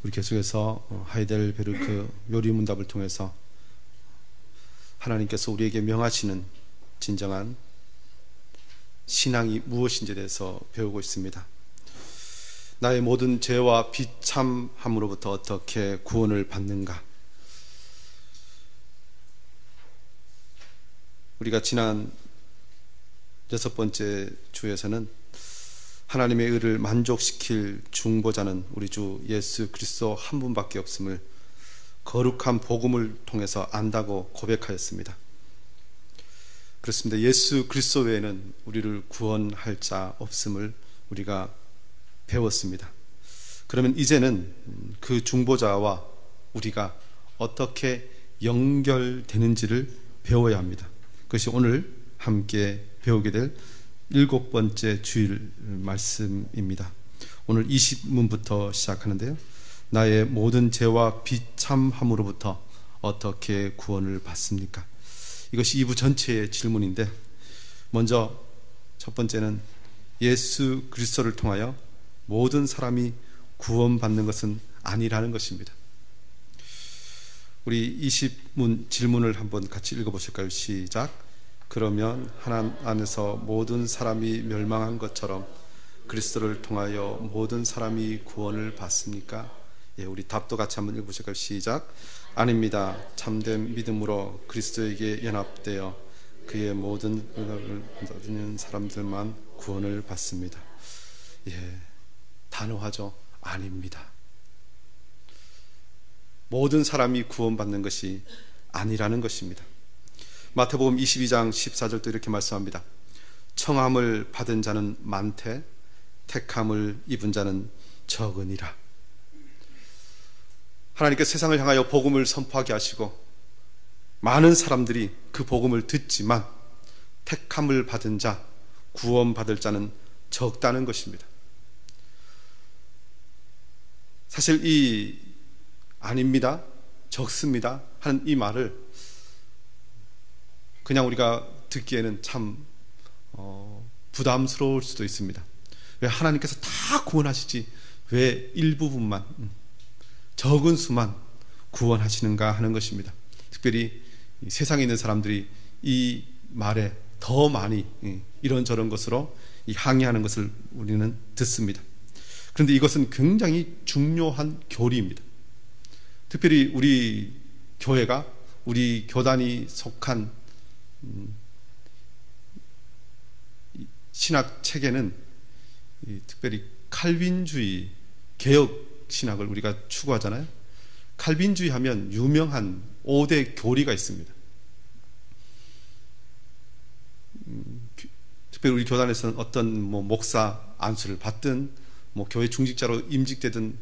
우리 계속해서 하이델베르크 요리문답을 통해서 하나님께서 우리에게 명하시는 진정한 신앙이 무엇인지에 대해서 배우고 있습니다. 나의 모든 죄와 비참함으로부터 어떻게 구원을 받는가? 우리가 지난 6번째 주에서는 하나님의 의를 만족시킬 중보자는 우리 주 예수 그리스도 한 분밖에 없음을 거룩한 복음을 통해서 안다고 고백하였습니다. 그렇습니다. 예수 그리스도 외에는 우리를 구원할 자 없음을 우리가 배웠습니다. 그러면 이제는 그 중보자와 우리가 어떻게 연결되는지를 배워야 합니다. 그것이 오늘 함께 배우게 될 7번째 주일 말씀입니다. 오늘 20문부터 시작하는데요, 나의 모든 죄와 비참함으로부터 어떻게 구원을 받습니까? 이것이 2부 전체의 질문인데, 먼저 첫 번째는 예수 그리스도를 통하여 모든 사람이 구원받는 것은 아니라는 것입니다. 우리 20문 질문을 한번 같이 읽어보실까요? 시작. 그러면 하나님 안에서 모든 사람이 멸망한 것처럼 그리스도를 통하여 모든 사람이 구원을 받습니까? 예, 우리 답도 같이 한번 읽어보실까요? 시작. 아닙니다. 참된 믿음으로 그리스도에게 연합되어 그의 모든 은혜를 받는 사람들만 구원을 받습니다. 예, 단호하죠. 아닙니다. 모든 사람이 구원받는 것이 아니라는 것입니다. 마태복음 22장 14절도 이렇게 말씀합니다. 청함을 받은 자는 많되 택함을 입은 자는 적으니라. 하나님께서 세상을 향하여 복음을 선포하게 하시고 많은 사람들이 그 복음을 듣지만 택함을 받은 자, 구원받을 자는 적다는 것입니다. 사실 이 아닙니다, 적습니다 하는 이 말을 그냥 우리가 듣기에는 참 부담스러울 수도 있습니다. 왜 하나님께서 다 구원하시지 왜 일부분만, 적은 수만 구원하시는가 하는 것입니다. 특별히 세상에 있는 사람들이 이 말에 더 많이 이런저런 것으로 항의하는 것을 우리는 듣습니다. 그런데 이것은 굉장히 중요한 교리입니다. 특별히 우리 교회가, 우리 교단이 속한 신학 체계는 특별히 칼빈주의 개혁 신학을 우리가 추구하잖아요. 칼빈주의 하면 유명한 5대 교리가 있습니다. 특별히 우리 교단에서는 어떤 목사 안수를 받든 교회 중직자로 임직되든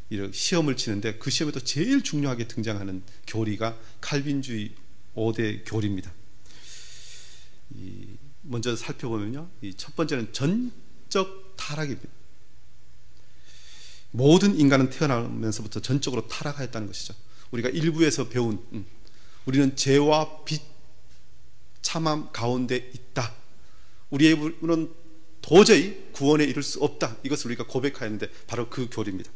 이런 시험을 치는데 그 시험에도 제일 중요하게 등장하는 교리가 칼빈주의 5대 교리입니다. 먼저 살펴보면요, 첫 번째는 전적 타락입니다. 모든 인간은 태어나면서부터 전적으로 타락하였다는 것이죠. 우리가 일부에서 배운 우리는 죄와 비참함 가운데 있다, 우리의 입으로는 도저히 구원에 이를 수 없다, 이것을 우리가 고백하였는데 바로 그 교리입니다.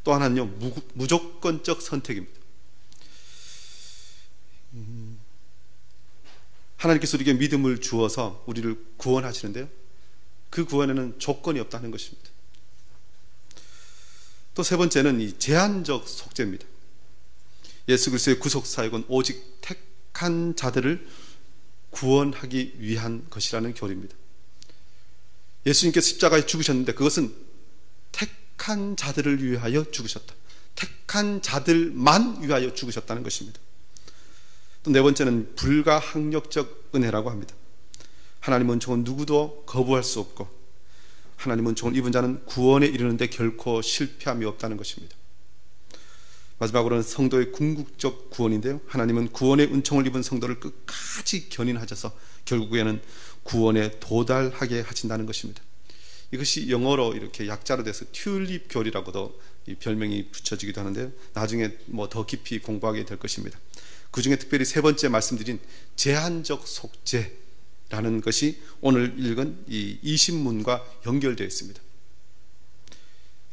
또 하나는요, 무조건적 선택입니다. 하나님께서 우리에게 믿음을 주어서 우리를 구원하시는데요, 그 구원에는 조건이 없다는 것입니다. 또 세 번째는 이 제한적 속죄입니다. 예수 그리스도의 구속 사역은 오직 택한 자들을 구원하기 위한 것이라는 교리입니다. 예수님께서 십자가에 죽으셨는데 그것은 택한 자들을 위하여 죽으셨다, 택한 자들만 위하여 죽으셨다는 것입니다. 또 네 번째는 불가항력적 은혜라고 합니다. 하나님 은총은 누구도 거부할 수 없고 하나님 은총을 입은 자는 구원에 이르는데 결코 실패함이 없다는 것입니다. 마지막으로는 성도의 궁극적 구원인데요, 하나님은 구원의 은총을 입은 성도를 끝까지 견인하셔서 결국에는 구원에 도달하게 하신다는 것입니다. 이것이 영어로 이렇게 약자로 돼서 튤립 교리라고도 별명이 붙여지기도 하는데요, 나중에 더 깊이 공부하게 될 것입니다. 그 중에 특별히 세 번째 말씀드린 제한적 속죄라는 것이 오늘 읽은 이 20문과 연결되어 있습니다.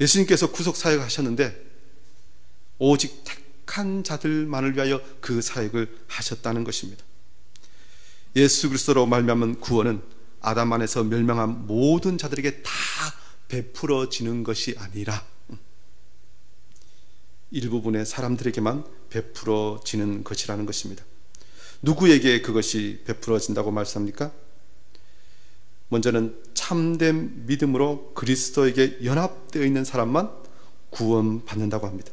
예수님께서 구속 사역하셨는데 오직 택한 자들만을 위하여 그 사역을 하셨다는 것입니다. 예수 그리스도로 말미암은 구원은 아담 안에서 멸망한 모든 자들에게 다 베풀어지는 것이 아니라 일부분의 사람들에게만 베풀어지는 것이라는 것입니다. 누구에게 그것이 베풀어진다고 말씀합니까? 먼저는 참된 믿음으로 그리스도에게 연합되어 있는 사람만 구원받는다고 합니다.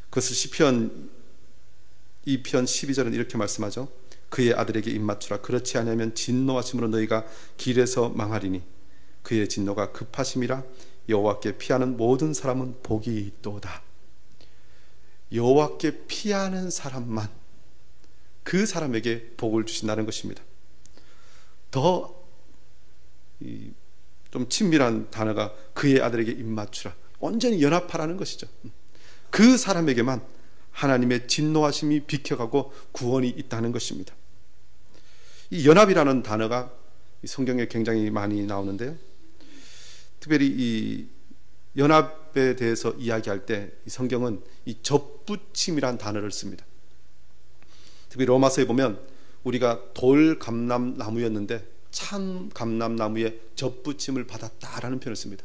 그것을 시편 2편 12절은 이렇게 말씀하죠. 그의 아들에게 입맞추라. 그렇지 아니하면 진노하심으로 너희가 길에서 망하리니 그의 진노가 급하심이라. 여호와께 피하는 모든 사람은 복이 있도다. 여호와께 피하는 사람만, 그 사람에게 복을 주신다는 것입니다. 더 좀 친밀한 단어가 그의 아들에게 입맞추라. 온전히 연합하라는 것이죠. 그 사람에게만 하나님의 진노하심이 비켜가고 구원이 있다는 것입니다. 이 연합이라는 단어가 성경에 굉장히 많이 나오는데요, 특별히 이 연합에 대해서 이야기할 때 이 성경은 이 접붙임이라는 단어를 씁니다. 특히 로마서에 보면 우리가 돌 감람나무였는데 참 감람나무에 접붙임을 받았다라는 표현을 씁니다.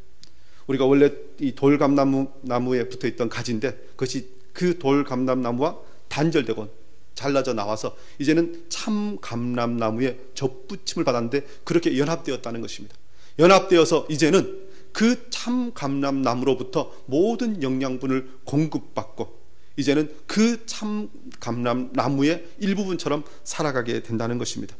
우리가 원래 이 돌 감람나무에 붙어있던 가지인데 그것이 그 돌 감람나무와 단절되고 잘라져 나와서 이제는 참 감람나무에 접붙임을 받았는데 그렇게 연합되었다는 것입니다. 연합되어서 이제는 그 참 감람나무로부터 모든 영양분을 공급받고 이제는 그 참 감람나무의 일부분처럼 살아가게 된다는 것입니다.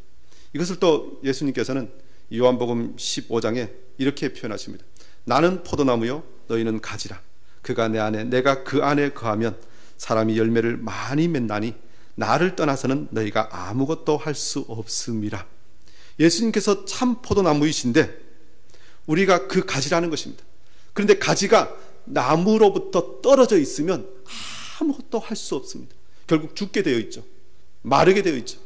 이것을 또 예수님께서는 요한복음 15장에 이렇게 표현하십니다. 나는 포도나무요 너희는 가지라. 그가 내 안에 내가 그 안에 거하면 사람이 열매를 많이 맺나니 나를 떠나서는 너희가 아무것도 할 수 없음이라. 예수님께서 참 포도나무이신데 우리가 그 가지라는 것입니다. 그런데 가지가 나무로부터 떨어져 있으면 아무것도 할 수 없습니다. 결국 죽게 되어 있죠. 마르게 되어 있죠.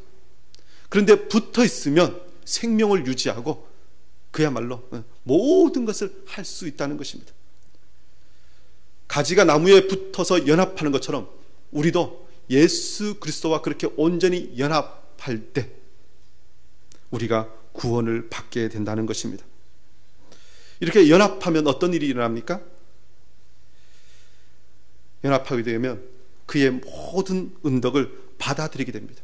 그런데 붙어 있으면 생명을 유지하고 그야말로 모든 것을 할 수 있다는 것입니다. 가지가 나무에 붙어서 연합하는 것처럼 우리도 예수 그리스도와 그렇게 온전히 연합할 때 우리가 구원을 받게 된다는 것입니다. 이렇게 연합하면 어떤 일이 일어납니까? 연합하게 되면 그의 모든 은덕을 받아들이게 됩니다.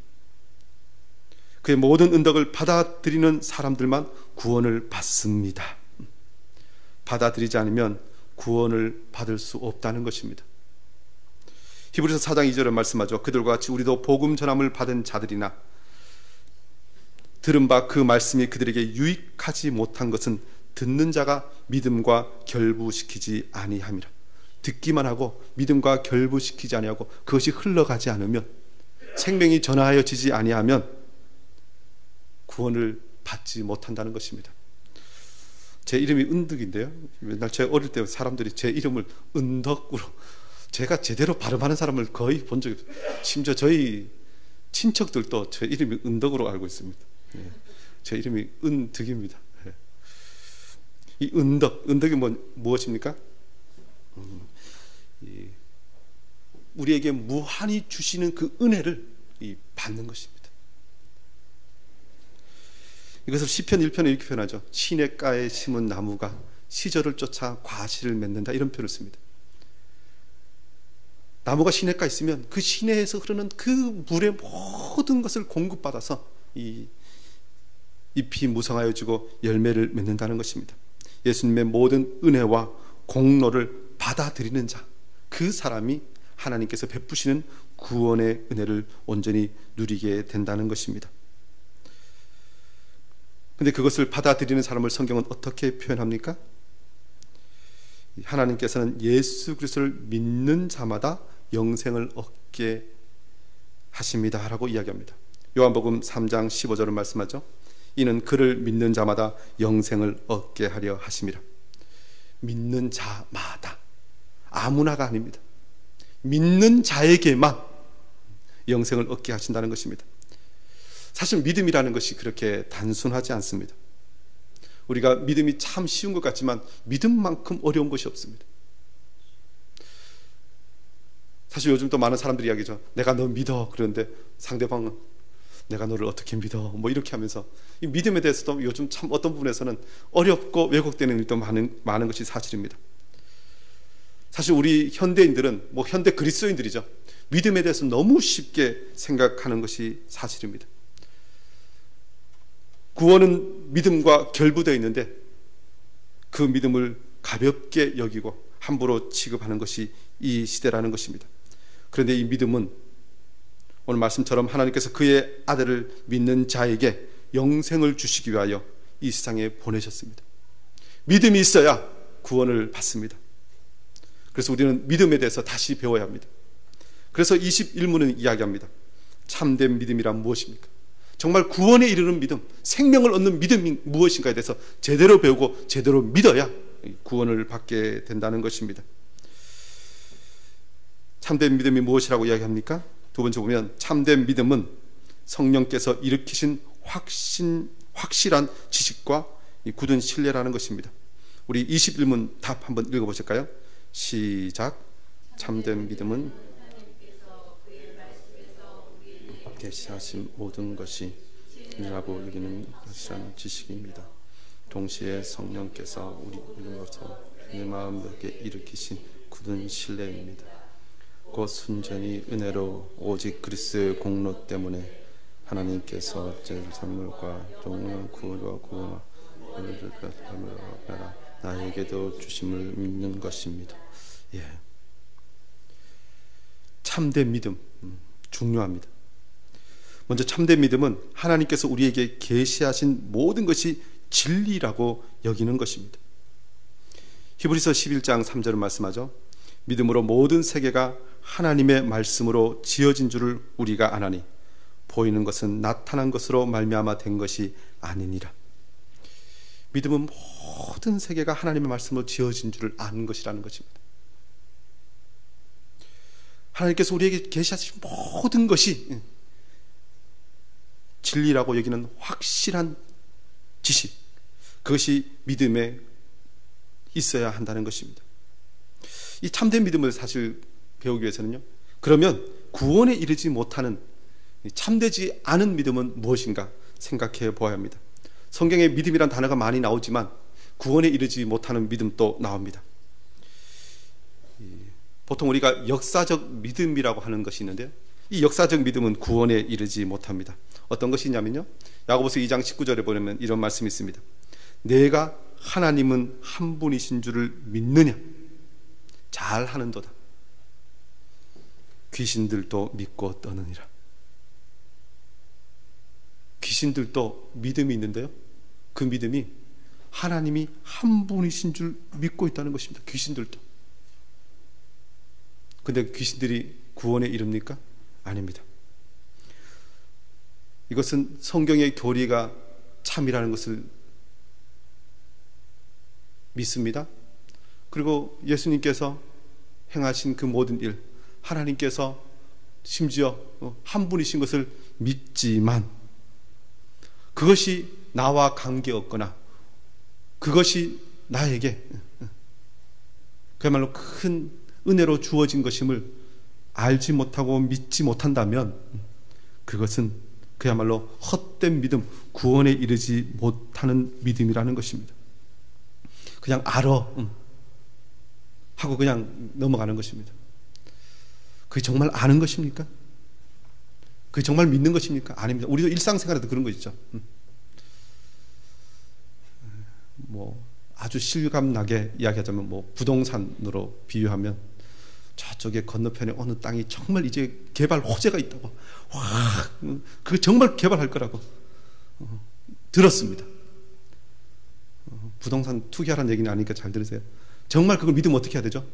그의 모든 은덕을 받아들이는 사람들만 구원을 받습니다. 받아들이지 않으면 구원을 받을 수 없다는 것입니다. 히브리서 4장 2절에 말씀하죠. 그들과 같이 우리도 복음 전함을 받은 자들이나 들은 바 그 말씀이 그들에게 유익하지 못한 것은 듣는 자가 믿음과 결부시키지 아니함이라. 듣기만 하고 믿음과 결부시키지 아니하고 그것이 흘러가지 않으면, 생명이 전하여지지 아니하면 구원을 받지 못한다는 것입니다. 제 이름이 은덕인데요, 맨날 제가 어릴 때 사람들이 제 이름을 은덕으로, 제가 제대로 발음하는 사람을 거의 본 적이 없어요. 심지어 저희 친척들도 제 이름이 은덕으로 알고 있습니다. 제 이름이 은덕입니다. 이 은덕이 무엇입니까? 우리에게 무한히 주시는 그 은혜를 받는 것입니다. 이것을 시편 1편에 이렇게 표현하죠. 시냇가에 심은 나무가 시절을 쫓아 과실을 맺는다, 이런 표현을 씁니다. 나무가 시냇가에 있으면 그 시내에서 흐르는 그 물의 모든 것을 공급받아서 이 잎이 무성하여지고 열매를 맺는다는 것입니다. 예수님의 모든 은혜와 공로를 받아들이는 자, 그 사람이 하나님께서 베푸시는 구원의 은혜를 온전히 누리게 된다는 것입니다. 그런데 그것을 받아들이는 사람을 성경은 어떻게 표현합니까? 하나님께서는 예수 그리스도를 믿는 자마다 영생을 얻게 하십니다 라고 이야기합니다. 요한복음 3장 15절을 말씀하죠. 이는 그를 믿는 자마다 영생을 얻게 하려 하심이라. 믿는 자마다, 아무나가 아닙니다. 믿는 자에게만 영생을 얻게 하신다는 것입니다. 사실 믿음이라는 것이 그렇게 단순하지 않습니다. 우리가 믿음이 참 쉬운 것 같지만 믿음만큼 어려운 것이 없습니다. 사실 요즘 또 많은 사람들이 이야기죠. 내가 너 믿어. 그런데 상대방은 내가 너를 어떻게 믿어? 뭐 이렇게 하면서 이 믿음에 대해서도 요즘 참 어떤 부분에서는 어렵고 왜곡되는 일도 많은 것이 사실입니다. 사실 우리 현대인들은 뭐 현대 그리스도인들이죠. 믿음에 대해서 너무 쉽게 생각하는 것이 사실입니다. 구원은 믿음과 결부되어 있는데 그 믿음을 가볍게 여기고 함부로 취급하는 것이 이 시대라는 것입니다. 그런데 이 믿음은 오늘 말씀처럼 하나님께서 그의 아들을 믿는 자에게 영생을 주시기 위하여 이 세상에 보내셨습니다. 믿음이 있어야 구원을 받습니다. 그래서 우리는 믿음에 대해서 다시 배워야 합니다. 그래서 21문은 이야기합니다. 참된 믿음이란 무엇입니까? 정말 구원에 이르는 믿음, 생명을 얻는 믿음이 무엇인가에 대해서 제대로 배우고 제대로 믿어야 구원을 받게 된다는 것입니다. 참된 믿음이 무엇이라고 이야기합니까? 두 번째 보면 참된 믿음은 성령께서 일으키신 확실한 지식과 굳은 신뢰라는 것입니다. 우리 21문 답 한번 읽어보실까요? 시작. 참된 믿음은 계시하신 모든 것이 이라고 여기는 확실한 지식입니다. 동시에 성령께서 우리로서 내 마음속에 일으키신 굳은 신뢰입니다. 곧 순전히 은혜로 오직 그리스도의 공로 때문에 하나님께서 제 선물과 종을 구원과 나에게도 주심을 믿는 것입니다. 예. 참된 믿음 중요합니다. 먼저 참된 믿음은 하나님께서 우리에게 계시하신 모든 것이 진리라고 여기는 것입니다. 히브리서 11장 3절은 말씀하죠. 믿음으로 모든 세계가 하나님의 말씀으로 지어진 줄을 우리가 아나니 보이는 것은 나타난 것으로 말미암아 된 것이 아니니라. 믿음은 모든 세계가 하나님의 말씀으로 지어진 줄을 아는 것이라는 것입니다. 하나님께서 우리에게 계시하신 모든 것이 진리라고 여기는 확실한 지식, 그것이 믿음에 있어야 한다는 것입니다. 이 참된 믿음을 사실 배우기 위해서는요, 그러면 구원에 이르지 못하는 참되지 않은 믿음은 무엇인가 생각해 보아야 합니다. 성경에 믿음이란 단어가 많이 나오지만 구원에 이르지 못하는 믿음도 나옵니다. 보통 우리가 역사적 믿음이라고 하는 것이 있는데요, 이 역사적 믿음은 구원에 이르지 못합니다. 어떤 것이냐면요, 야고보서 2장 19절에 보면 이런 말씀이 있습니다. 내가 하나님은 한 분이신 줄을 믿느냐? 잘하는도다. 귀신들도 믿고 떠느니라. 귀신들도 믿음이 있는데요, 그 믿음이 하나님이 한 분이신 줄 믿고 있다는 것입니다. 귀신들도. 근데 귀신들이 구원에 이릅니까? 아닙니다. 이것은 성경의 교리가 참이라는 것을 믿습니다. 그리고 예수님께서 행하신 그 모든 일, 하나님께서 심지어 한 분이신 것을 믿지만 그것이 나와 관계없거나 그것이 나에게 그야말로 큰 은혜로 주어진 것임을 알지 못하고 믿지 못한다면 그것은 그야말로 헛된 믿음, 구원에 이르지 못하는 믿음이라는 것입니다. 그냥 알아 하고 그냥 넘어가는 것입니다. 그게 정말 아는 것입니까? 그게 정말 믿는 것입니까? 아닙니다. 우리도 일상생활에도 그런 거 있죠. 뭐 아주 실감나게 이야기하자면 뭐 부동산으로 비유하면 저쪽에 건너편에 어느 땅이 정말 이제 개발 호재가 있다고, 와, 그거 정말 개발할 거라고 들었습니다. 부동산 투기하라는 얘기는 아니니까 잘 들으세요. 정말 그걸 믿으면 어떻게 해야 되죠?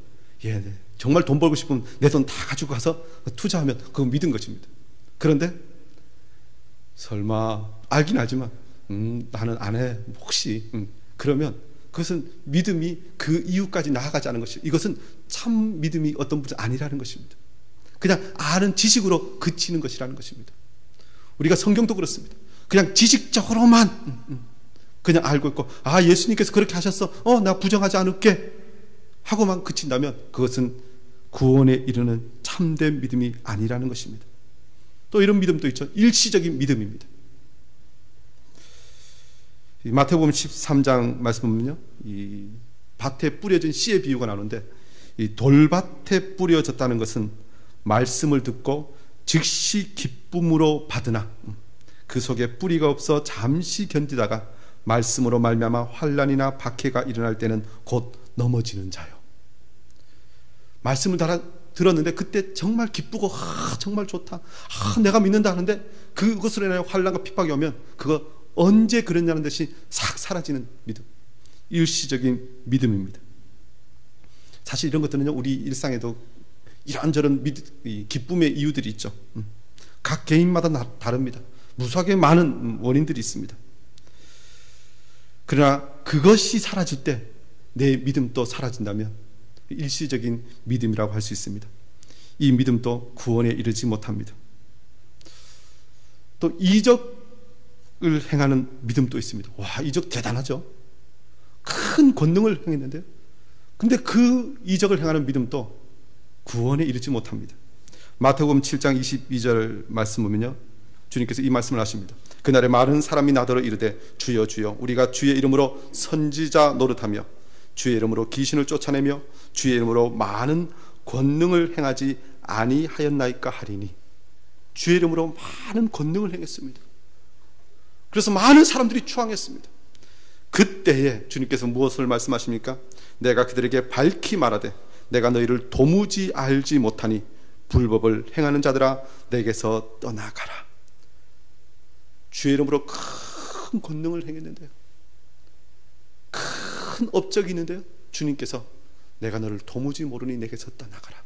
예, 네. 정말 돈 벌고 싶으면 내 돈 다 가지고 가서 투자하면 그거 믿은 것입니다. 그런데 설마 알긴 알지만 나는 안 해, 혹시 그러면 그것은 믿음이 그 이유까지 나아가지 않은 것이죠. 이것은 참 믿음이 어떤 분이 아니라는 것입니다. 그냥 아는 지식으로 그치는 것이라는 것입니다. 우리가 성경도 그렇습니다. 그냥 지식적으로만 그냥 알고 있고 예수님께서 그렇게 하셨어, 나 부정하지 않을게 하고만 그친다면 그것은 구원에 이르는 참된 믿음이 아니라는 것입니다. 또 이런 믿음도 있죠. 일시적인 믿음입니다. 마태복음 13장 말씀 보면요, 이 밭에 뿌려진 씨의 비유가 나오는데, 이 돌밭에 뿌려졌다는 것은 말씀을 듣고 즉시 기쁨으로 받으나 그 속에 뿌리가 없어 잠시 견디다가 말씀으로 말미암아 환난이나 박해가 일어날 때는 곧 넘어지는 자요. 말씀을 들었는데 그때 정말 기쁘고 정말 좋다, 내가 믿는다 하는데 그것으로 인하여 환난과 핍박이 오면 그거 언제 그랬냐는 듯이 싹 사라지는 믿음, 일시적인 믿음입니다. 사실 이런 것들은요, 우리 일상에도 이런저런 기쁨의 이유들이 있죠. 각 개인마다 다릅니다. 무수하게 많은 원인들이 있습니다. 그러나 그것이 사라질 때 내 믿음도 사라진다면 일시적인 믿음이라고 할 수 있습니다. 이 믿음도 구원에 이르지 못합니다. 또 이적을 행하는 믿음도 있습니다. 이적 대단하죠. 큰 권능을 행했는데요, 근데 그 이적을 행하는 믿음도 구원에 이르지 못합니다. 마태복음 7장 22절 말씀 보면요, 주님께서 이 말씀을 하십니다. 그날에 많은 사람이 나더러 이르되 주여 주여 우리가 주의 이름으로 선지자 노릇하며 주의 이름으로 귀신을 쫓아내며 주의 이름으로 많은 권능을 행하지 아니하였나이까 하리니. 주의 이름으로 많은 권능을 행했습니다. 그래서 많은 사람들이 추앙했습니다. 그때에 주님께서 무엇을 말씀하십니까? 내가 그들에게 밝히 말하되 내가 너희를 도무지 알지 못하니 불법을 행하는 자들아 내게서 떠나가라. 주의 이름으로 큰 권능을 행했는데요, 큰 업적이 있는데요, 주님께서 내가 너를 도무지 모르니 내게서 떠나가라.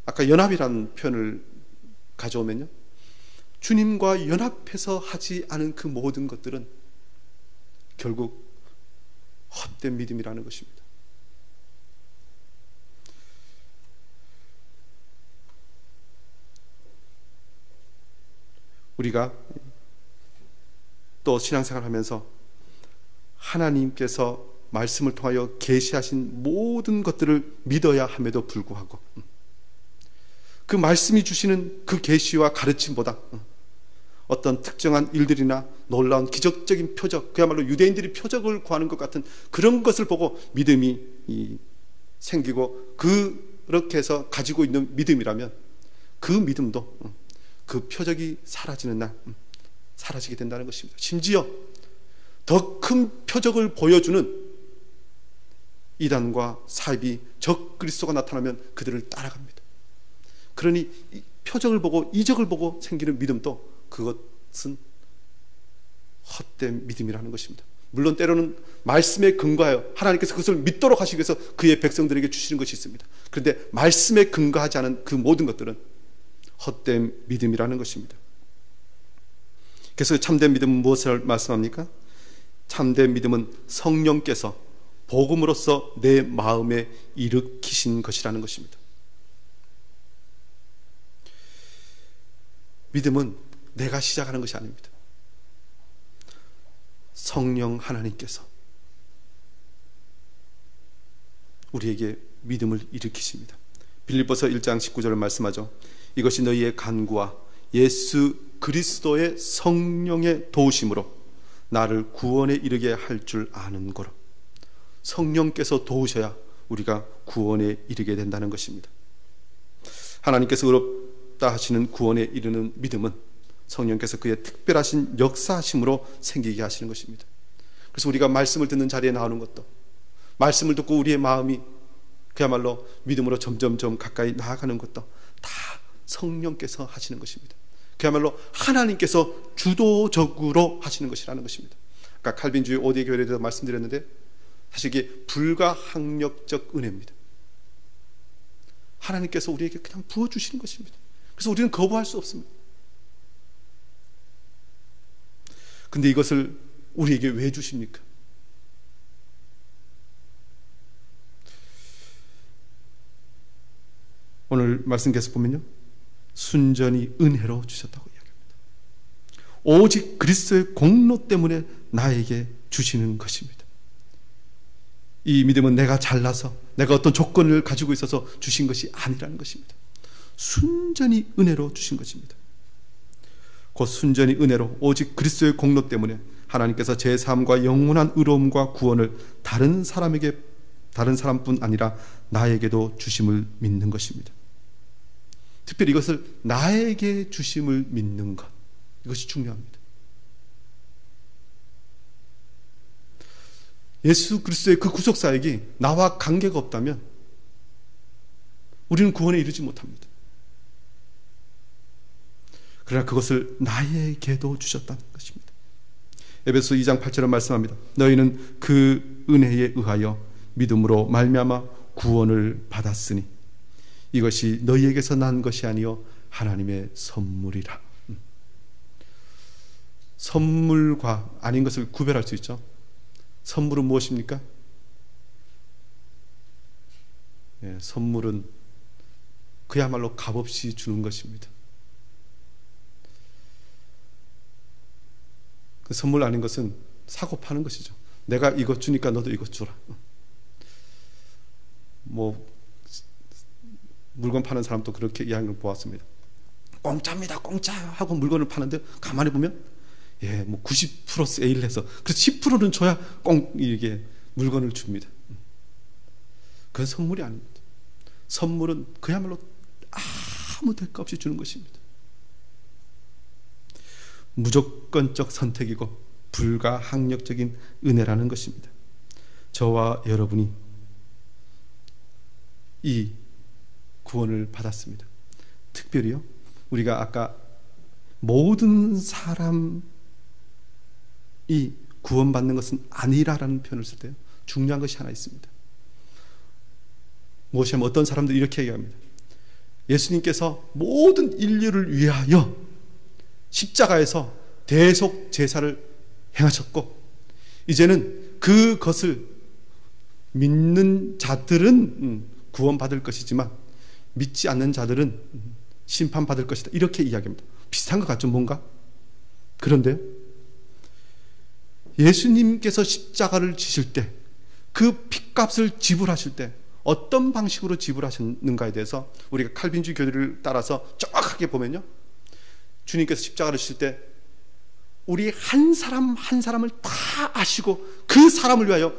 아까 연합이라는 표현을 가져오면요, 주님과 연합해서 하지 않은 그 모든 것들은 결국 헛된 믿음이라는 것입니다. 우리가 또 신앙생활을 하면서 하나님께서 말씀을 통하여 계시하신 모든 것들을 믿어야 함에도 불구하고 그 말씀이 주시는 그 계시와 가르침보다 어떤 특정한 일들이나 놀라운 기적적인 표적, 그야말로 유대인들이 표적을 구하는 것 같은 그런 것을 보고 믿음이 생기고 그렇게 해서 가지고 있는 믿음이라면 그 믿음도 그 표적이 사라지는 날 사라지게 된다는 것입니다. 심지어 더 큰 표적을 보여주는 이단과 사입이 적 그리스도가 나타나면 그들을 따라갑니다. 그러니 표적을 보고 이적을 보고 생기는 믿음도 그것은 헛된 믿음이라는 것입니다. 물론 때로는 말씀에 근거하여 하나님께서 그것을 믿도록 하시기 위해서 그의 백성들에게 주시는 것이 있습니다. 그런데 말씀에 근거하지 않은 그 모든 것들은 헛된 믿음이라는 것입니다. 그래서 참된 믿음은 무엇을 말씀합니까? 참된 믿음은 성령께서 복음으로써 내 마음에 일으키신 것이라는 것입니다. 믿음은 내가 시작하는 것이 아닙니다. 성령 하나님께서 우리에게 믿음을 일으키십니다. 빌립보서 1장 19절을 말씀하죠. 이것이 너희의 간구와 예수 그리스도의 성령의 도우심으로 나를 구원에 이르게 할 줄 아는 거로. 성령께서 도우셔야 우리가 구원에 이르게 된다는 것입니다. 하나님께서 의롭다 하시는 구원에 이르는 믿음은 성령께서 그의 특별하신 역사하심으로 생기게 하시는 것입니다. 그래서 우리가 말씀을 듣는 자리에 나오는 것도, 말씀을 듣고 우리의 마음이 그야말로 믿음으로 점점점 가까이 나아가는 것도 다 성령께서 하시는 것입니다. 그야말로 하나님께서 주도적으로 하시는 것이라는 것입니다. 아까 칼빈주의 5대 교회에 대해서 말씀드렸는데 사실 이게 불가항력적 은혜입니다. 하나님께서 우리에게 그냥 부어주시는 것입니다. 그래서 우리는 거부할 수 없습니다. 근데 이것을 우리에게 왜 주십니까? 오늘 말씀 계속 보면요, 순전히 은혜로 주셨다고 이야기합니다. 오직 그리스도의 공로 때문에 나에게 주시는 것입니다. 이 믿음은 내가 잘나서 내가 어떤 조건을 가지고 있어서 주신 것이 아니라는 것입니다. 순전히 은혜로 주신 것입니다. 곧 순전히 은혜로 오직 그리스도의 공로 때문에 하나님께서 제 삶과 영원한 의로움과 구원을 다른 사람뿐 아니라 나에게도 주심을 믿는 것입니다. 특별히 이것을 나에게 주심을 믿는 것, 이것이 중요합니다. 예수 그리스도의 그 구속 사역이 나와 관계가 없다면 우리는 구원에 이르지 못합니다. 그러나 그것을 나에게도 주셨다는 것입니다. 에베소 2장 8절에 말씀합니다. 너희는 그 은혜에 의하여 믿음으로 말미암아 구원을 받았으니 이것이 너희에게서 난 것이 아니요 하나님의 선물이라. 선물과 아닌 것을 구별할 수 있죠. 선물은 무엇입니까? 선물은 그야말로 값없이 주는 것입니다. 그 선물 아닌 것은 사고 파는 것이죠. 내가 이것 주니까 너도 이것 주라. 물건 파는 사람도 그렇게 이야기를 보았습니다. 공짜입니다, 공짜 하고 물건을 파는데 가만히 보면 90 플러스 A를 해서 그래서 10%는 줘야 이게 물건을 줍니다. 그건 선물이 아닙니다. 선물은 그야말로 아무 대가 없이 주는 것입니다. 무조건적 선택이고 불가항력적인 은혜라는 것입니다. 저와 여러분이 이 구원을 받았습니다. 특별히요, 우리가 아까 모든 사람이 구원받는 것은 아니라라는 표현을 쓸 때 중요한 것이 하나 있습니다. 무엇이냐면 어떤 사람들이 이렇게 얘기합니다. 예수님께서 모든 인류를 위하여 십자가에서 대속 제사를 행하셨고 이제는 그것을 믿는 자들은 구원받을 것이지만 믿지 않는 자들은 심판받을 것이다. 이렇게 이야기합니다. 비슷한 것 같죠, 뭔가? 그런데 예수님께서 십자가를 지실 때 그 핏값을 지불하실 때 어떤 방식으로 지불하셨는가에 대해서 우리가 칼빈주의 교리를 따라서 정확하게 보면요, 주님께서 십자가를 지실 때 우리 한 사람 한 사람을 다 아시고 그 사람을 위하여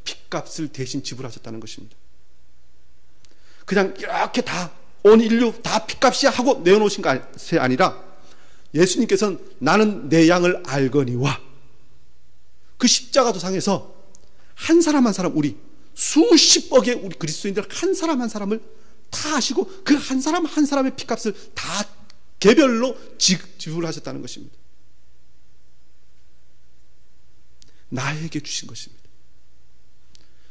핏값을 대신 지불하셨다는 것입니다. 그냥 이렇게 다 온 인류 다 핏값이야 하고 내어놓으신 것이 아니라 예수님께서는 나는 내 양을 알거니와 그 십자가 도상에서 한 사람 한 사람, 우리 수십억의 우리 그리스도인들 한 사람 한 사람을 다 아시고 그 한 사람 한 사람의 핏값을 다 개별로 지불하셨다는 것입니다. 나에게 주신 것입니다.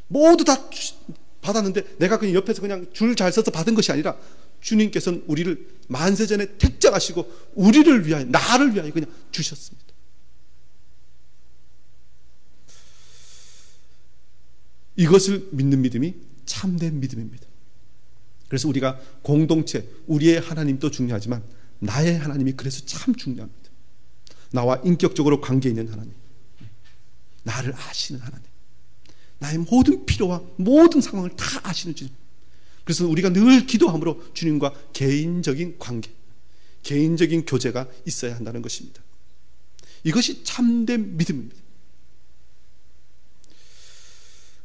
모두 다 받았는데 내가 그냥 옆에서 그냥 줄 잘 서서 받은 것이 아니라 주님께서는 우리를 만세전에 택정하시고 우리를 위하여, 나를 위하여 그냥 주셨습니다. 이것을 믿는 믿음이 참된 믿음입니다. 그래서 우리가 공동체, 우리의 하나님도 중요하지만 나의 하나님이 그래서 참 중요합니다. 나와 인격적으로 관계 있는 하나님, 나를 아시는 하나님, 나의 모든 필요와 모든 상황을 다 아시는 주님. 그래서 우리가 늘 기도함으로 주님과 개인적인 관계, 개인적인 교제가 있어야 한다는 것입니다. 이것이 참된 믿음입니다.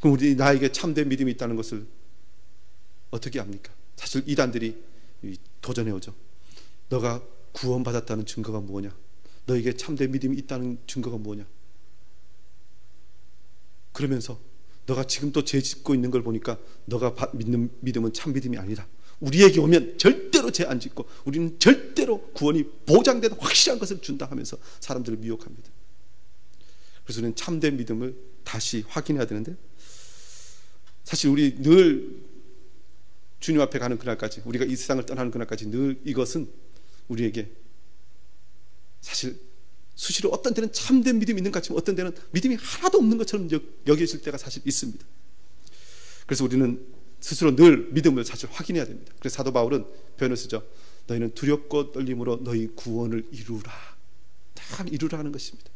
그럼 우리 나에게 참된 믿음이 있다는 것을 어떻게 압니까? 사실 이단들이 도전해오죠. 너가 구원받았다는 증거가 뭐냐? 너에게 참된 믿음이 있다는 증거가 뭐냐? 그러면서 너가 지금 또 죄 짓고 있는 걸 보니까 너가 믿는 믿음은 참 믿음이 아니다. 우리에게 오면 절대로 죄 안 짓고 우리는 절대로 구원이 보장되는 확실한 것을 준다 하면서 사람들을 미혹합니다. 그래서 우리는 참된 믿음을 다시 확인해야 되는데, 사실 우리 늘 주님 앞에 가는 그날까지, 우리가 이 세상을 떠나는 그날까지 늘 이것은 우리에게 사실 수시로 어떤 때는 참된 믿음이 있는 것 같지만 어떤 때는 믿음이 하나도 없는 것처럼 여겨질 때가 사실 있습니다. 그래서 우리는 스스로 늘 믿음을 사실 확인해야 됩니다. 그래서 사도 바울은 표현을 쓰죠. 너희는 두렵고 떨림으로 너희 구원을 이루라. 다 이루라는 것입니다.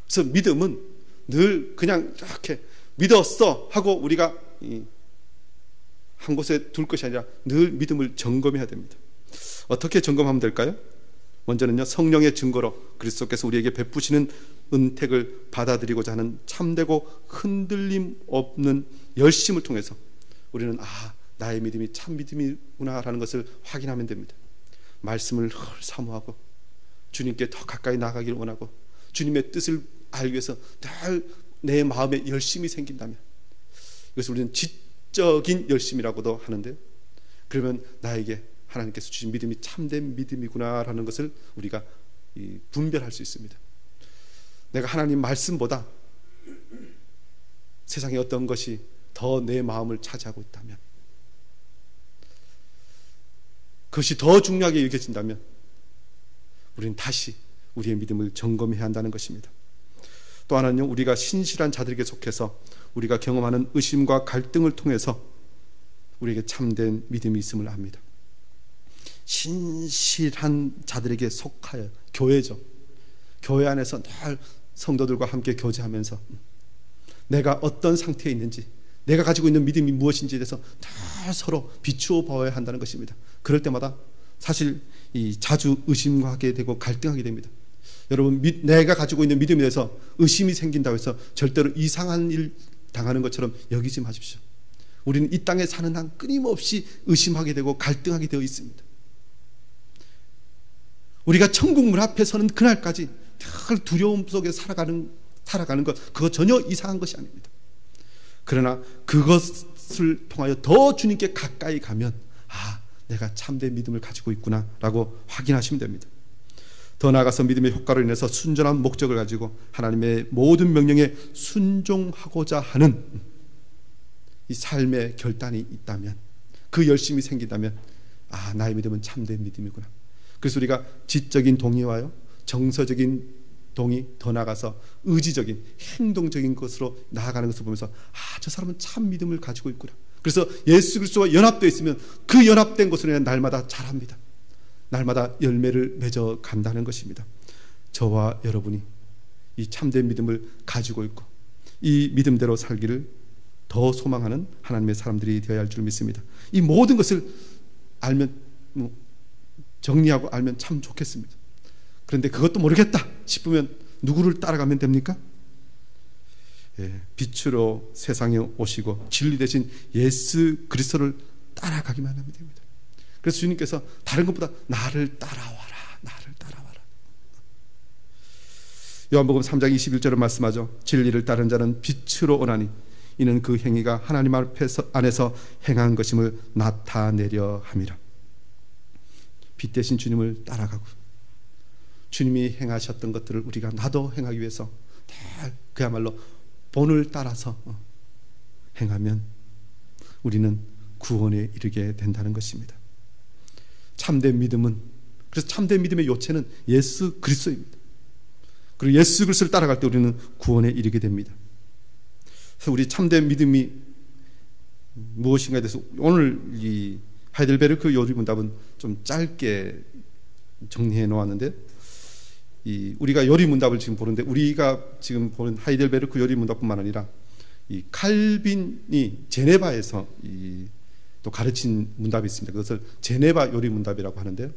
그래서 믿음은 늘 그냥 이렇게 믿었어 하고 우리가 한 곳에 둘 것이 아니라 늘 믿음을 점검해야 됩니다. 어떻게 점검하면 될까요? 먼저는요, 성령의 증거로 그리스도께서 우리에게 베푸시는 은택을 받아들이고자 하는 참되고 흔들림 없는 열심을 통해서 우리는 나의 믿음이 참 믿음이구나 라는 것을 확인하면 됩니다. 말씀을 사모하고 주님께 더 가까이 나가기를 원하고 주님의 뜻을 알기 위해서 늘 내 마음에 열심이 생긴다면, 이것을 우리는 지적인 열심이라고도 하는데, 그러면 나에게 하나님께서 주신 믿음이 참된 믿음이구나 라는 것을 우리가 분별할 수 있습니다. 내가 하나님 말씀보다 세상에 어떤 것이 더 내 마음을 차지하고 있다면, 그것이 더 중요하게 여겨진다면 우리는 다시 우리의 믿음을 점검해야 한다는 것입니다. 또 하나는요, 우리가 신실한 자들에게 속해서 우리가 경험하는 의심과 갈등을 통해서 우리에게 참된 믿음이 있음을 압니다. 신실한 자들에게 속하여, 교회죠. 교회 안에서 늘 성도들과 함께 교제하면서 내가 어떤 상태에 있는지, 내가 가지고 있는 믿음이 무엇인지에 대해서 늘 서로 비추어 보아야 한다는 것입니다. 그럴 때마다 사실 자주 의심하게 되고 갈등하게 됩니다. 여러분, 내가 가지고 있는 믿음에 대해서 의심이 생긴다고 해서 절대로 이상한 일 당하는 것처럼 여기지 마십시오. 우리는 이 땅에 사는 한 끊임없이 의심하게 되고 갈등하게 되어 있습니다. 우리가 천국 문 앞에 서는 그날까지 늘 두려움 속에 살아가는 것, 그거 전혀 이상한 것이 아닙니다. 그러나 그것을 통하여 더 주님께 가까이 가면 내가 참된 믿음을 가지고 있구나 라고 확인하시면 됩니다. 더 나아가서 믿음의 효과로 인해서 순전한 목적을 가지고 하나님의 모든 명령에 순종하고자 하는 이 삶의 결단이 있다면, 그 열심이 생긴다면 나의 믿음은 참된 믿음이구나. 그래서 우리가 지적인 동의와요, 정서적인 동의, 더 나아가서 의지적인 행동적인 것으로 나아가는 것을 보면서 저 사람은 참 믿음을 가지고 있구나. 그래서 예수 그리스도와 연합되어 있으면 그 연합된 것으로 인해 날마다 자랍니다. 날마다 열매를 맺어 간다는 것입니다. 저와 여러분이 이 참된 믿음을 가지고 있고 이 믿음대로 살기를 더 소망하는 하나님의 사람들이 되어야 할 줄 믿습니다. 이 모든 것을 알면, 정리하고 알면 참 좋겠습니다. 그런데 그것도 모르겠다 싶으면 누구를 따라가면 됩니까? 빛으로 세상에 오시고 진리 되신 예수 그리스도를 따라가기만 하면 됩니다. 그래서 주님께서 다른 것보다 나를 따라와라, 나를 따라와라. 요한복음 3장 21절을 말씀하죠. 진리를 따른 자는 빛으로 오나니 이는 그 행위가 하나님 안에서 행한 것임을 나타내려 함이라. 빛 대신 주님을 따라가고 주님이 행하셨던 것들을 우리가 나도 행하기 위해서 그야말로 본을 따라서 행하면 우리는 구원에 이르게 된다는 것입니다. 참된 믿음은, 그래서 참된 믿음의 요체는 예수 그리스도입니다. 그리고 예수 그리스도를 따라갈 때 우리는 구원에 이르게 됩니다. 그래서 우리 참된 믿음이 무엇인가에 대해서 오늘 이 하이델베르크 요리 문답은 좀 짧게 정리해 놓았는데, 우리가 요리 문답을 지금 보는데, 우리가 지금 보는 하이델베르크 요리 문답뿐만 아니라 이 칼빈이 제네바에서 또 가르친 문답이 있습니다. 그것을 제네바 요리 문답이라고 하는데요.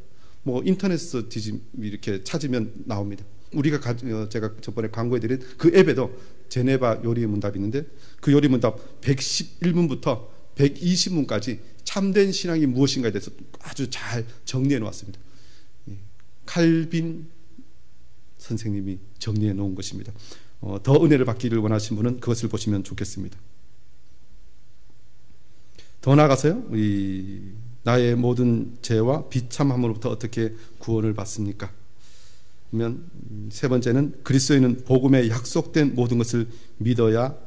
인터넷에서 이렇게 찾으면 나옵니다. 우리가 제가 저번에 광고해드린 그 앱에도 제네바 요리 문답이 있는데, 그 요리 문답 111문부터 120문까지 참된 신앙이 무엇인가에 대해서 아주 잘 정리해 놓았습니다. 칼빈 선생님이 정리해 놓은 것입니다. 더 은혜를 받기를 원하시는 분은 그것을 보시면 좋겠습니다. 더 나아가서요, 나의 모든 죄와 비참함으로부터 어떻게 구원을 받습니까? 그러면 세 번째는 그리스도인은 복음에 약속된 모든 것을 믿어야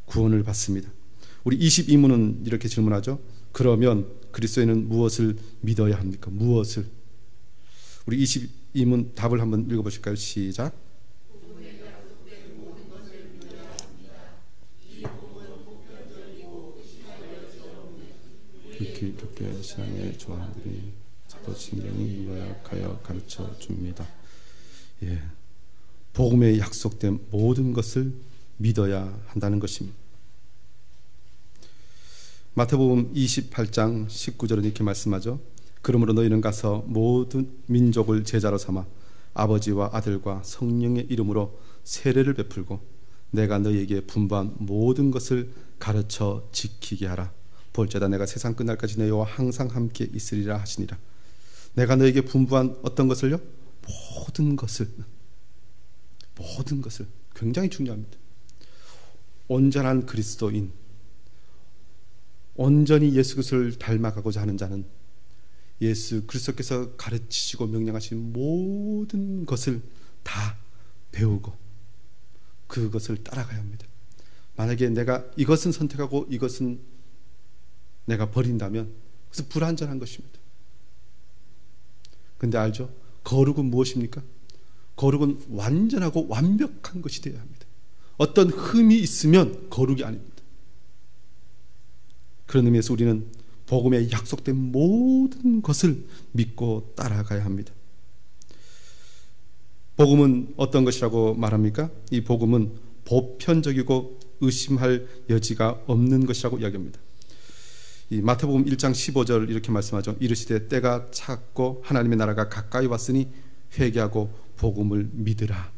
구원을 받습니다. 우리 22문은 이렇게 질문하죠. 그러면 그리스도인은 무엇을 믿어야 합니까? 무엇을? 우리 22문 답을 한번 읽어보실까요? 시작. 이렇게 신앙의 조항들이 사도신경이 요약하여 가르쳐 줍니다. 예, 복음에 약속된 모든 것을 믿어야 한다는 것입니다. 마태복음 28장 19절은 이렇게 말씀하죠. 그러므로 너희는 가서 모든 민족을 제자로 삼아 아버지와 아들과 성령의 이름으로 세례를 베풀고 내가 너희에게 분부한 모든 것을 가르쳐 지키게 하라. 볼지어다 내가 세상 끝날까지 너희와 항상 함께 있으리라 하시니라. 내가 너희에게 분부한 어떤 것을요? 모든 것을 굉장히 중요합니다. 온전한 그리스도인, 온전히 예수 그리스도를 닮아가고자 하는 자는 예수 그리스도께서 가르치시고 명령하신 모든 것을 다 배우고 그것을 따라가야 합니다. 만약에 내가 이것은 선택하고 이것은 내가 버린다면 그것은 불완전한 것입니다. 근데 알죠? 거룩은 무엇입니까? 거룩은 완전하고 완벽한 것이 되어야 합니다. 어떤 흠이 있으면 거룩이 아닙니다. 그런 의미에서 우리는 복음에 약속된 모든 것을 믿고 따라가야 합니다. 복음은 어떤 것이라고 말합니까? 이 복음은 보편적이고 의심할 여지가 없는 것이라고 이야기합니다. 이 마태복음 1장 15절 이렇게 말씀하죠. 이르시되 때가 찼고 하나님의 나라가 가까이 왔으니 회개하고 복음을 믿으라.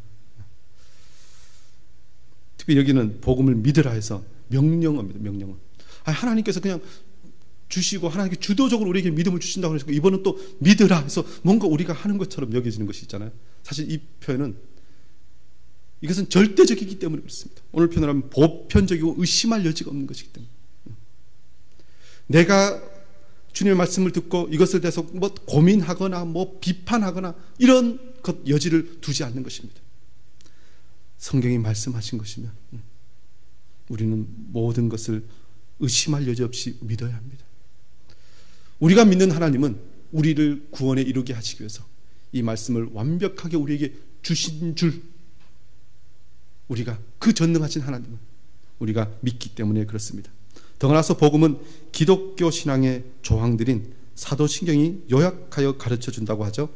특히 여기는 복음을 믿으라 해서 명령어입니다. 명령어. 하나님께서 그냥 주시고 하나님께 주도적으로 우리에게 믿음을 주신다고 해서 이번은 또 믿으라 해서 뭔가 우리가 하는 것처럼 여겨지는 것이 있잖아요. 사실 이 표현은 이것은 절대적이기 때문에 그렇습니다. 오늘 표현하면 보편적이고 의심할 여지가 없는 것이기 때문에 내가 주님의 말씀을 듣고 이것에 대해서 뭐 고민하거나 뭐 비판하거나 이런 것 여지를 두지 않는 것입니다. 성경이 말씀하신 것이면 우리는 모든 것을 의심할 여지 없이 믿어야 합니다. 우리가 믿는 하나님은 우리를 구원에 이르게 하시기 위해서 이 말씀을 완벽하게 우리에게 주신 줄 우리가 그 전능하신 하나님은 우리가 믿기 때문에 그렇습니다. 더 나아가서 복음은 기독교 신앙의 조항들인 사도신경이 요약하여 가르쳐준다고 하죠.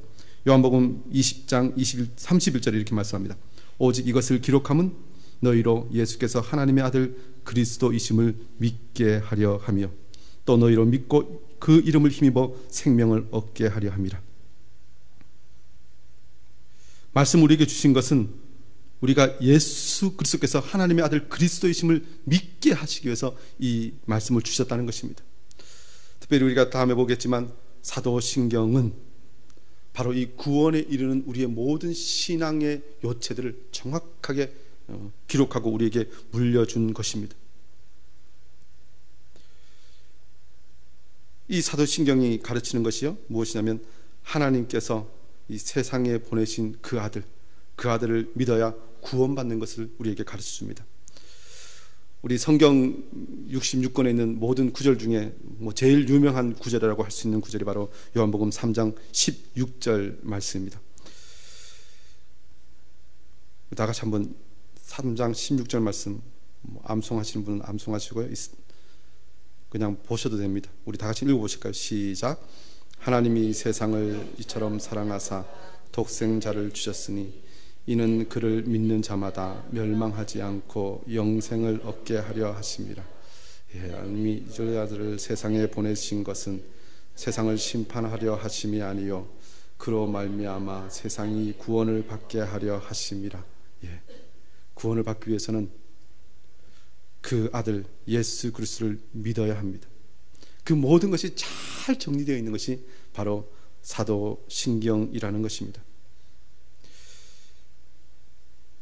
요한복음 20장 31절에 이렇게 말씀합니다. 오직 이것을 기록함은 너희로 예수께서 하나님의 아들 그리스도이심을 믿게 하려 하며 또 너희로 믿고 그 이름을 힘입어 생명을 얻게 하려 함이라. 말씀 우리에게 주신 것은 우리가 예수 그리스도께서 하나님의 아들 그리스도이심을 믿게 하시기 위해서 이 말씀을 주셨다는 것입니다. 특별히 우리가 다음에 보겠지만 사도신경은 바로 이 구원에 이르는 우리의 모든 신앙의 요체들을 정확하게 기록하고 우리에게 물려준 것입니다. 이 사도신경이 가르치는 것이요 무엇이냐면 하나님께서 이 세상에 보내신 그 아들을 믿어야 구원받는 것을 우리에게 가르쳐줍니다. 우리 성경 66권에 있는 모든 구절 중에 제일 유명한 구절이라고 할 수 있는 구절이 바로 요한복음 3장 16절 말씀입니다. 다 같이 한번 3장 16절 말씀 암송하시는 분은 암송하시고요. 그냥 보셔도 됩니다. 우리 다 같이 읽어보실까요? 시작. 하나님이 세상을 이처럼 사랑하사 독생자를 주셨으니 이는 그를 믿는 자마다 멸망하지 않고 영생을 얻게 하려 하심이라. 하나님이 이 아들을 세상에 보내신 것은 세상을 심판하려 하심이 아니요 그로 말미암아 세상이 구원을 받게 하려 하심이라. 구원을 받기 위해서는 그 아들 예수 그리스도를 믿어야 합니다. 그 모든 것이 잘 정리되어 있는 것이 바로 사도신경이라는 것입니다.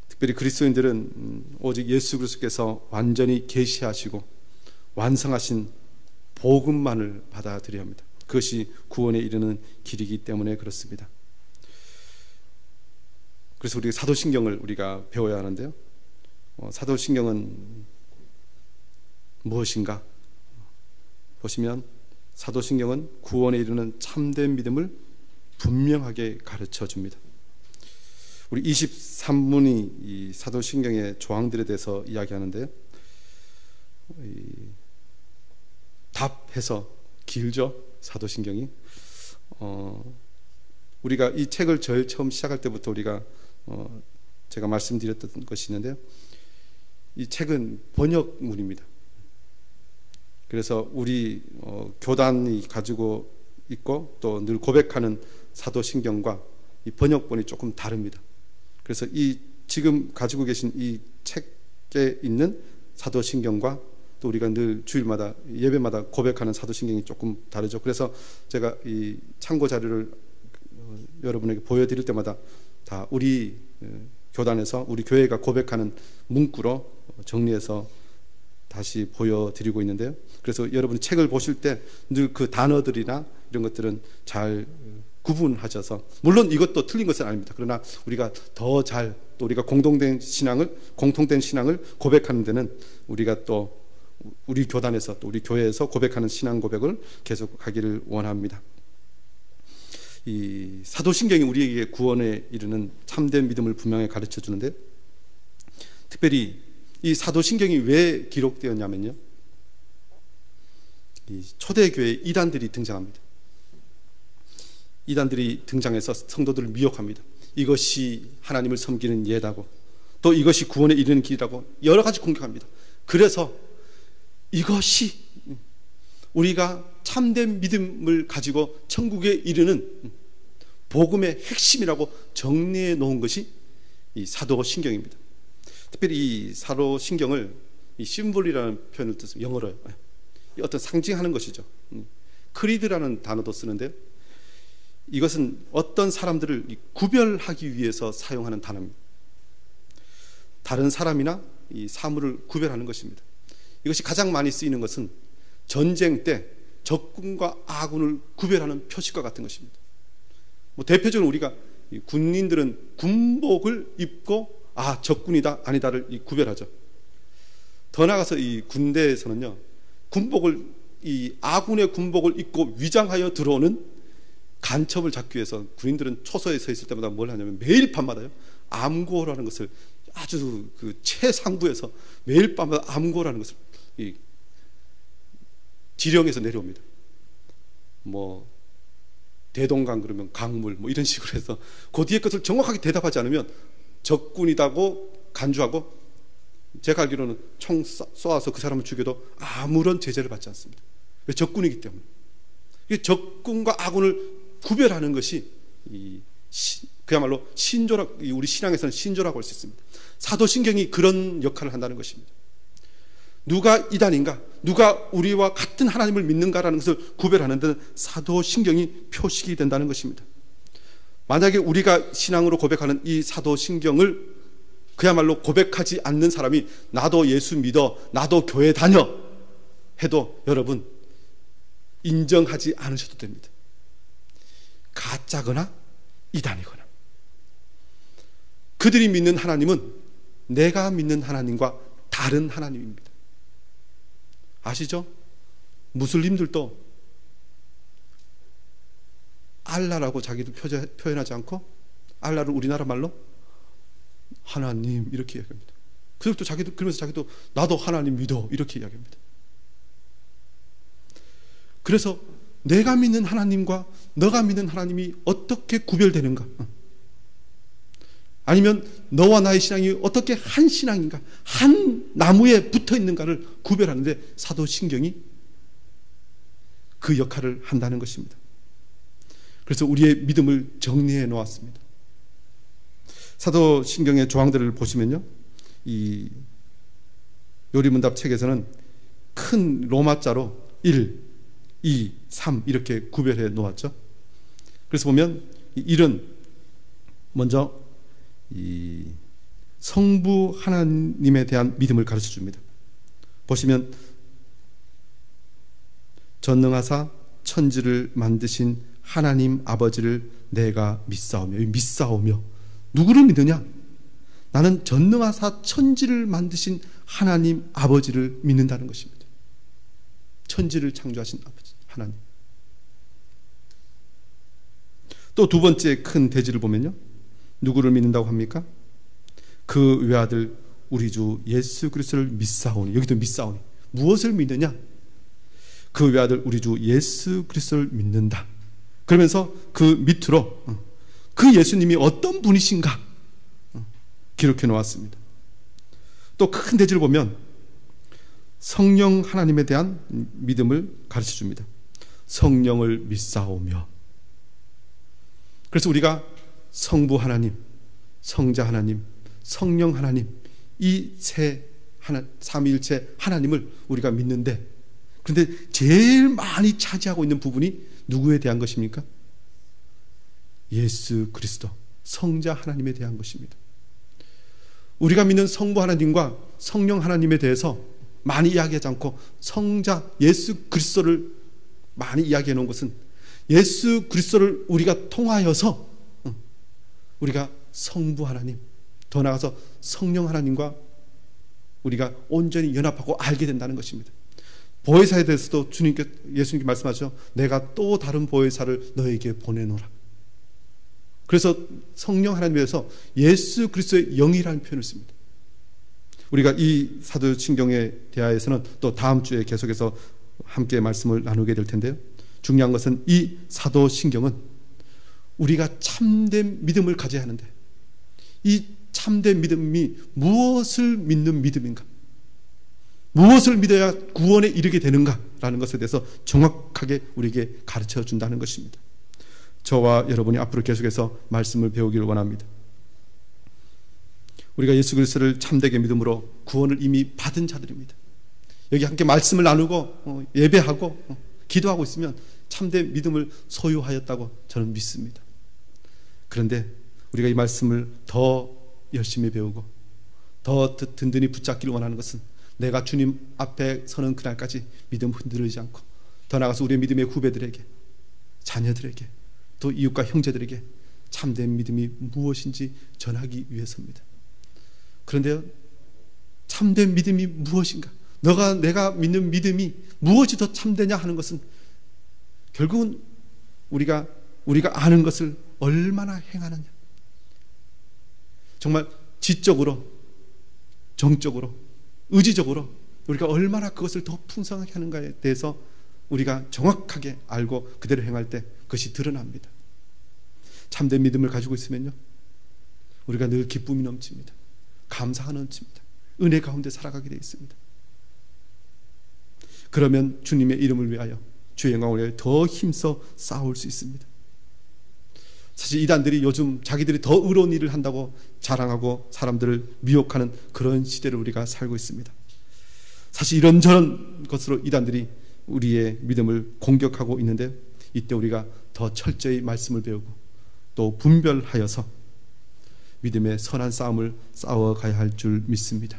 특별히 그리스도인들은 오직 예수 그리스도께서 완전히 계시하시고 완성하신 복음만을 받아들여야 합니다. 그것이 구원에 이르는 길이기 때문에 그렇습니다. 그래서 우리 사도신경을 우리가 배워야 하는데요. 사도신경은 무엇인가? 보시면 사도신경은 구원에 이르는 참된 믿음을 분명하게 가르쳐 줍니다. 우리 23문이 이 사도신경의 조항들에 대해서 이야기하는데요. 답해서 길죠. 사도신경이. 우리가 이 책을 제일 처음 시작할 때부터 우리가 제가 말씀드렸던 것이 있는데요. 이 책은 번역문입니다. 그래서 우리 교단이 가지고 있고 또 늘 고백하는 사도신경과 이 번역본이 조금 다릅니다. 그래서 이 지금 가지고 계신 이 책에 있는 사도신경과 또 우리가 늘 주일마다 예배마다 고백하는 사도신경이 조금 다르죠. 그래서 제가 이 참고 자료를 여러분에게 보여드릴 때마다 다 우리 교단에서 우리 교회가 고백하는 문구로 정리해서 다시 보여드리고 있는데요. 그래서 여러분이 책을 보실 때 늘 그 단어들이나 이런 것들은 잘 구분하셔서, 물론 이것도 틀린 것은 아닙니다. 그러나 우리가 더 잘 또 우리가 공통된 신앙을 고백하는 데는 우리가 또 우리 교단에서 또 우리 교회에서 고백하는 신앙 고백을 계속하기를 원합니다. 이 사도신경이 우리에게 구원에 이르는 참된 믿음을 분명히 가르쳐 주는데, 특별히 이 사도신경이 왜 기록되었냐면요, 이 초대교회 이단들이 등장합니다. 이단들이 등장해서 성도들을 미혹합니다. 이것이 하나님을 섬기는 예다고, 또 이것이 구원에 이르는 길이라고 여러 가지 공격합니다. 그래서 이것이 우리가 참된 믿음을 가지고 천국에 이르는 복음의 핵심이라고 정리해 놓은 것이 이 사도신경입니다. 특별히 이 사도신경을 이 심볼이라는 표현을 뜻은 영어로요. 어떤 상징하는 것이죠. 크리드라는 단어도 쓰는데요. 이것은 어떤 사람들을 구별하기 위해서 사용하는 단어입니다. 다른 사람이나 이 사물을 구별하는 것입니다. 이것이 가장 많이 쓰이는 것은 전쟁 때 적군과 아군을 구별하는 표식과 같은 것입니다. 대표적으로 우리가 군인들은 군복을 입고 적군이다 아니다를 구별하죠. 더 나아가서 이 군대에서는요, 이 아군의 군복을 입고 위장하여 들어오는 간첩을 잡기 위해서 군인들은 초소에 서 있을 때마다 뭘 하냐면 매일 밤마다요, 암고라는 것을 아주 그 최상부에서 매일 밤마다 암고라는 것을 지령에서 내려옵니다. 대동강 그러면 강물 이런 식으로 해서 그 뒤에 것을 정확하게 대답하지 않으면 적군이다고 간주하고, 제가 알기로는 총 쏘아서 그 사람을 죽여도 아무런 제재를 받지 않습니다. 왜? 적군이기 때문에. 적군과 아군을 구별하는 것이 그야말로 신조라고, 우리 신앙에서는 신조라고 할 수 있습니다. 사도신경이 그런 역할을 한다는 것입니다. 누가 이단인가, 누가 우리와 같은 하나님을 믿는가라는 것을 구별하는 데는 사도신경이 표식이 된다는 것입니다. 만약에 우리가 신앙으로 고백하는 이 사도신경을 그야말로 고백하지 않는 사람이 나도 예수 믿어, 나도 교회 다녀 해도 여러분 인정하지 않으셔도 됩니다. 가짜거나 이단이거나. 그들이 믿는 하나님은 내가 믿는 하나님과 다른 하나님입니다. 아시죠? 무슬림들도 알라라고 자기도 표현하지 않고 알라를 우리나라 말로 하나님 이렇게 이야기합니다. 그러면서 자기도 나도 하나님 믿어 이렇게 이야기합니다. 그래서 내가 믿는 하나님과 너가 믿는 하나님이 어떻게 구별되는가, 아니면 너와 나의 신앙이 어떻게 한 신앙인가, 한 나무에 붙어 있는가를 구별하는데 사도신경이 그 역할을 한다는 것입니다. 그래서 우리의 믿음을 정리해 놓았습니다. 사도신경의 조항들을 보시면요, 이 요리문답 책에서는 큰 로마자로 1, 2, 3 이렇게 구별해 놓았죠. 그래서 보면 1은 먼저 이 성부 하나님에 대한 믿음을 가르쳐 줍니다. 보시면 전능하사 천지를 만드신 하나님 아버지를 내가 믿사오며 누구를 믿느냐? 나는 전능하사 천지를 만드신 하나님 아버지를 믿는다는 것입니다. 천지를 창조하신 아버지 하나님. 또 두 번째 큰 대지를 보면요, 누구를 믿는다고 합니까? 그 외아들 우리 주 예수 그리스도를 믿사오니. 여기도 믿사오니. 무엇을 믿느냐? 그 외아들 우리 주 예수 그리스도를 믿는다. 그러면서 그 밑으로 그 예수님이 어떤 분이신가, 기록해 놓았습니다. 또 큰 대지를 보면 성령 하나님에 대한 믿음을 가르쳐 줍니다. 성령을 믿사오며. 그래서 우리가 성부 하나님, 성자 하나님, 성령 하나님, 이 세 삼위일체 하나님을 우리가 믿는데, 그런데 제일 많이 차지하고 있는 부분이 누구에 대한 것입니까? 예수 그리스도, 성자 하나님에 대한 것입니다. 우리가 믿는 성부 하나님과 성령 하나님에 대해서 많이 이야기하지 않고 성자 예수 그리스도를 많이 이야기해 놓은 것은, 예수 그리스도를 우리가 통하여서 우리가 성부 하나님, 더 나아가서 성령 하나님과 우리가 온전히 연합하고 알게 된다는 것입니다. 보혜사에 대해서도 예수님께 말씀하죠. 내가 또 다른 보혜사를 너에게 보내노라. 그래서 성령 하나님에 대해서 예수 그리스도의 영이라는 표현을 씁니다. 우리가 이 사도신경에 대하여서는 또 다음 주에 계속해서 함께 말씀을 나누게 될 텐데요. 중요한 것은 이 사도신경은 우리가 참된 믿음을 가져야 하는데, 이 참된 믿음이 무엇을 믿는 믿음인가, 무엇을 믿어야 구원에 이르게 되는가라는 것에 대해서 정확하게 우리에게 가르쳐 준다는 것입니다. 저와 여러분이 앞으로 계속해서 말씀을 배우기를 원합니다. 우리가 예수 그리스도를 참되게 믿음으로 구원을 이미 받은 자들입니다. 여기 함께 말씀을 나누고 예배하고 기도하고 있으면 참된 믿음을 소유하였다고 저는 믿습니다. 그런데 우리가 이 말씀을 더 열심히 배우고 더 든든히 붙잡기를 원하는 것은, 내가 주님 앞에 서는 그날까지 믿음 흔들리지 않고, 더 나아가서 우리의 믿음의 후배들에게, 자녀들에게, 또 이웃과 형제들에게 참된 믿음이 무엇인지 전하기 위해서입니다. 그런데요, 참된 믿음이 무엇인가, 내가 믿는 믿음이 무엇이 더 참되냐 하는 것은, 결국은 우리가 아는 것을 얼마나 행하느냐, 정말 지적으로, 정적으로, 의지적으로 우리가 얼마나 그것을 더 풍성하게 하는가에 대해서 우리가 정확하게 알고 그대로 행할 때 그것이 드러납니다. 참된 믿음을 가지고 있으면요, 우리가 늘 기쁨이 넘칩니다. 감사가 넘칩니다. 은혜 가운데 살아가게 되어 있습니다. 그러면 주님의 이름을 위하여, 주의 영광을 위하여 더 힘써 싸울 수 있습니다. 사실 이단들이 요즘 자기들이 더 의로운 일을 한다고 자랑하고 사람들을 미혹하는 그런 시대를 우리가 살고 있습니다. 사실 이런저런 것으로 이단들이 우리의 믿음을 공격하고 있는데, 이때 우리가 더 철저히 말씀을 배우고 또 분별하여서 믿음의 선한 싸움을 싸워가야 할 줄 믿습니다.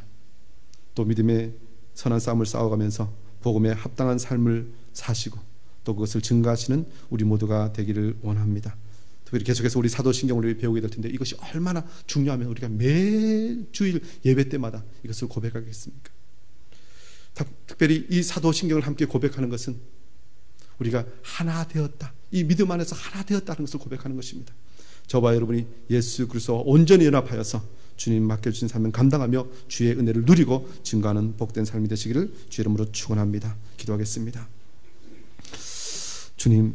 또 믿음의 선한 싸움을 싸워가면서 복음에 합당한 삶을 사시고 또 그것을 증거하시는 우리 모두가 되기를 원합니다. 특별히 계속해서 우리 사도신경을 배우게 될 텐데, 이것이 얼마나 중요하면 우리가 매주일 예배 때마다 이것을 고백하겠습니까? 특별히 이 사도신경을 함께 고백하는 것은 우리가 하나 되었다, 이 믿음 안에서 하나 되었다는 것을 고백하는 것입니다. 저와 여러분이 예수 그리스도와 온전히 연합하여서 주님 맡겨주신 삶을 감당하며 주의 은혜를 누리고 증거하는 복된 삶이 되시기를 주 이름으로 축원합니다. 기도하겠습니다. 주님,